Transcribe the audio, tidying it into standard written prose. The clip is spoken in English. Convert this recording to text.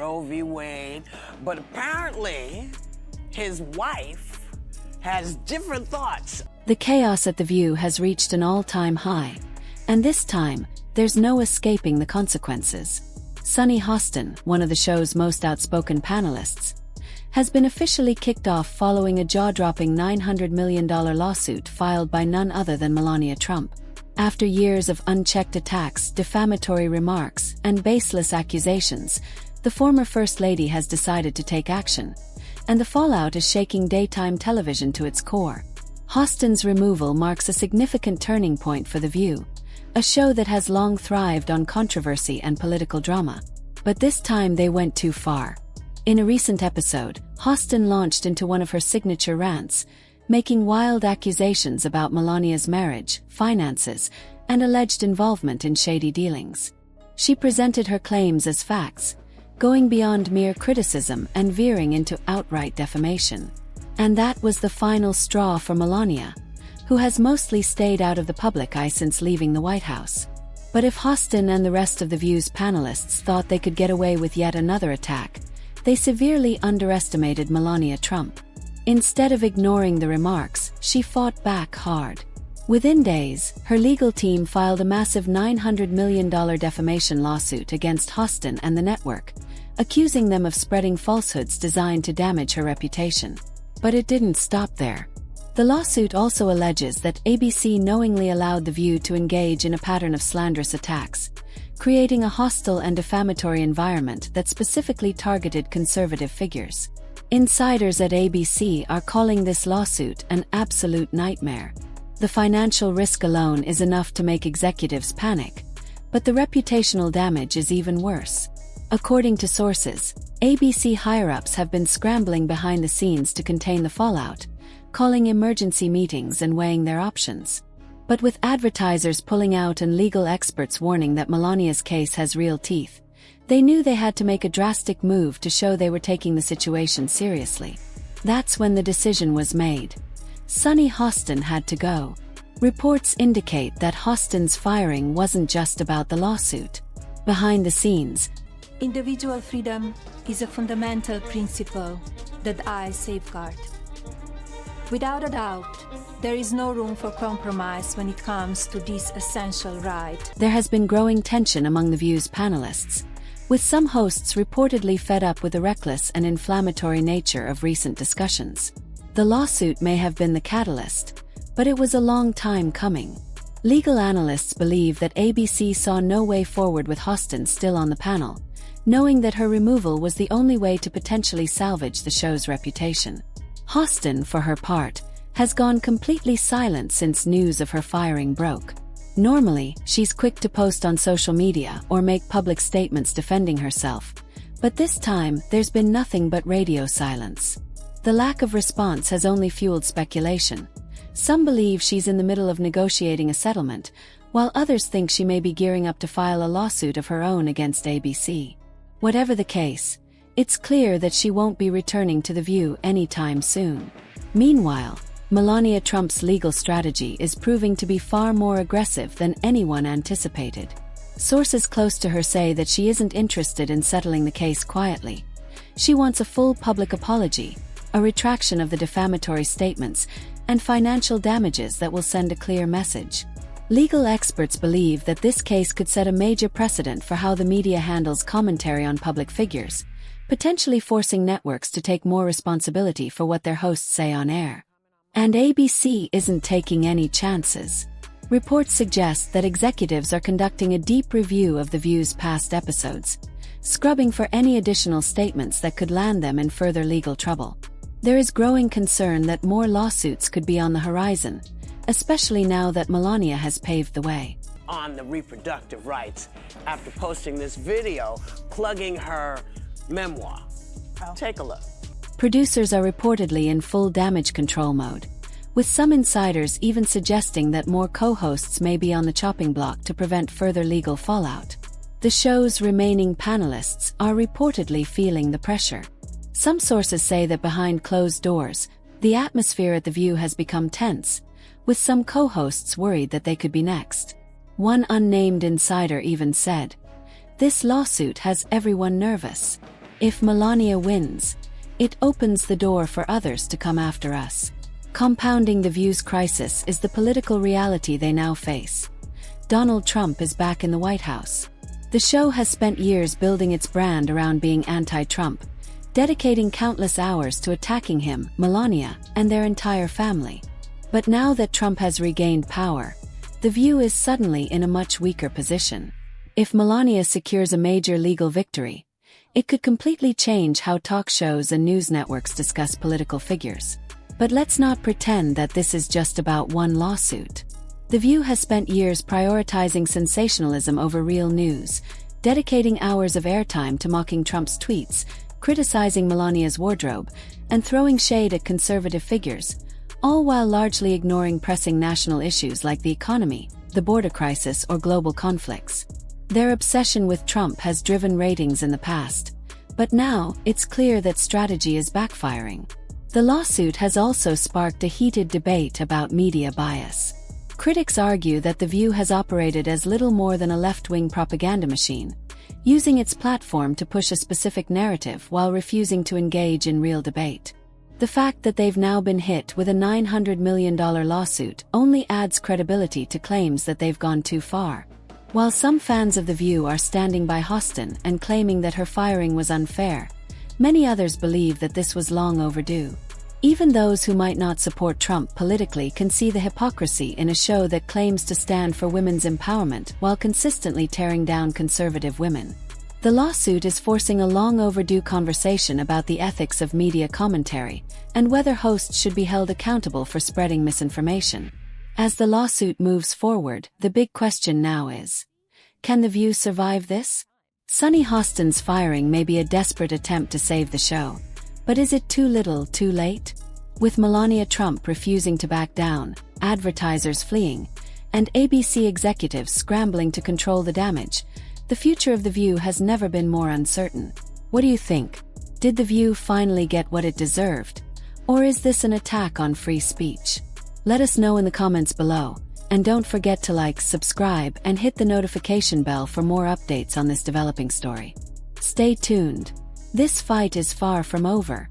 Roe v. Wade, but apparently his wife has different thoughts. The chaos at The View has reached an all-time high, and this time, there's no escaping the consequences. Sunny Hostin, one of the show's most outspoken panelists, has been officially kicked off following a jaw-dropping $900 million lawsuit filed by none other than Melania Trump. After years of unchecked attacks, defamatory remarks, and baseless accusations, the former First Lady has decided to take action, and the fallout is shaking daytime television to its core. Hostin's removal marks a significant turning point for The View, a show that has long thrived on controversy and political drama. But this time they went too far. In a recent episode, Hostin launched into one of her signature rants, making wild accusations about Melania's marriage, finances, and alleged involvement in shady dealings. She presented her claims as facts, going beyond mere criticism and veering into outright defamation. And that was the final straw for Melania, who has mostly stayed out of the public eye since leaving the White House. But if Hostin and the rest of The View's panelists thought they could get away with yet another attack, they severely underestimated Melania Trump. Instead of ignoring the remarks, she fought back hard. Within days, her legal team filed a massive $900 million defamation lawsuit against Hostin and the network, accusing them of spreading falsehoods designed to damage her reputation. But it didn't stop there. The lawsuit also alleges that ABC knowingly allowed The View to engage in a pattern of slanderous attacks, creating a hostile and defamatory environment that specifically targeted conservative figures. Insiders at ABC are calling this lawsuit an absolute nightmare. The financial risk alone is enough to make executives panic, but the reputational damage is even worse. According to sources, ABC higher-ups have been scrambling behind the scenes to contain the fallout, calling emergency meetings and weighing their options. But with advertisers pulling out and legal experts warning that Melania's case has real teeth, they knew they had to make a drastic move to show they were taking the situation seriously. That's when the decision was made. Sunny Hostin had to go. Reports indicate that Hostin's firing wasn't just about the lawsuit. Behind the scenes, individual freedom is a fundamental principle that I safeguard. Without a doubt, there is no room for compromise when it comes to this essential right. There has been growing tension among The View's panelists, with some hosts reportedly fed up with the reckless and inflammatory nature of recent discussions. The lawsuit may have been the catalyst, but it was a long time coming. Legal analysts believe that ABC saw no way forward with Hostin still on the panel, knowing that her removal was the only way to potentially salvage the show's reputation. Hostin, for her part, has gone completely silent since news of her firing broke. Normally, she's quick to post on social media or make public statements defending herself, but this time there's been nothing but radio silence. The lack of response has only fueled speculation. Some believe she's in the middle of negotiating a settlement, while others think she may be gearing up to file a lawsuit of her own against ABC. Whatever the case, it's clear that she won't be returning to The View anytime soon. Meanwhile, Melania Trump's legal strategy is proving to be far more aggressive than anyone anticipated. Sources close to her say that she isn't interested in settling the case quietly. She wants a full public apology, a retraction of the defamatory statements, and financial damages that will send a clear message. Legal experts believe that this case could set a major precedent for how the media handles commentary on public figures, potentially forcing networks to take more responsibility for what their hosts say on air. And ABC isn't taking any chances. Reports suggest that executives are conducting a deep review of The View's past episodes, scrubbing for any additional statements that could land them in further legal trouble. There is growing concern that more lawsuits could be on the horizon, especially now that Melania has paved the way. On the reproductive rights after posting this video plugging her memoir. Take a look. Producers are reportedly in full damage control mode, with some insiders even suggesting that more co-hosts may be on the chopping block to prevent further legal fallout. The show's remaining panelists are reportedly feeling the pressure. Some sources say that behind closed doors, the atmosphere at The View has become tense, with some co-hosts worried that they could be next. One unnamed insider even said, "This lawsuit has everyone nervous." If Melania wins, it opens the door for others to come after us. Compounding The View's crisis is the political reality they now face. Donald Trump is back in the White House. The show has spent years building its brand around being anti-Trump, dedicating countless hours to attacking him, Melania, and their entire family. But now that Trump has regained power, The View is suddenly in a much weaker position. If Melania secures a major legal victory, it could completely change how talk shows and news networks discuss political figures. But let's not pretend that this is just about one lawsuit. The View has spent years prioritizing sensationalism over real news, dedicating hours of airtime to mocking Trump's tweets, criticizing Melania's wardrobe, and throwing shade at conservative figures, all while largely ignoring pressing national issues like the economy, the border crisis, or global conflicts. Their obsession with Trump has driven ratings in the past, but now it's clear that strategy is backfiring. The lawsuit has also sparked a heated debate about media bias. Critics argue that The View has operated as little more than a left-wing propaganda machine, using its platform to push a specific narrative while refusing to engage in real debate. The fact that they've now been hit with a $900 million lawsuit only adds credibility to claims that they've gone too far. While some fans of The View are standing by Hostin and claiming that her firing was unfair, many others believe that this was long overdue. Even those who might not support Trump politically can see the hypocrisy in a show that claims to stand for women's empowerment while consistently tearing down conservative women. The lawsuit is forcing a long overdue conversation about the ethics of media commentary and whether hosts should be held accountable for spreading misinformation. As the lawsuit moves forward, the big question now is, can The View survive this? Sunny Hostin's firing may be a desperate attempt to save the show, but is it too little, too late? With Melania Trump refusing to back down, advertisers fleeing, and ABC executives scrambling to control the damage, the future of The View has never been more uncertain. What do you think? Did The View finally get what it deserved? Or is this an attack on free speech? Let us know in the comments below, and don't forget to like, subscribe, and hit the notification bell for more updates on this developing story. Stay tuned. This fight is far from over.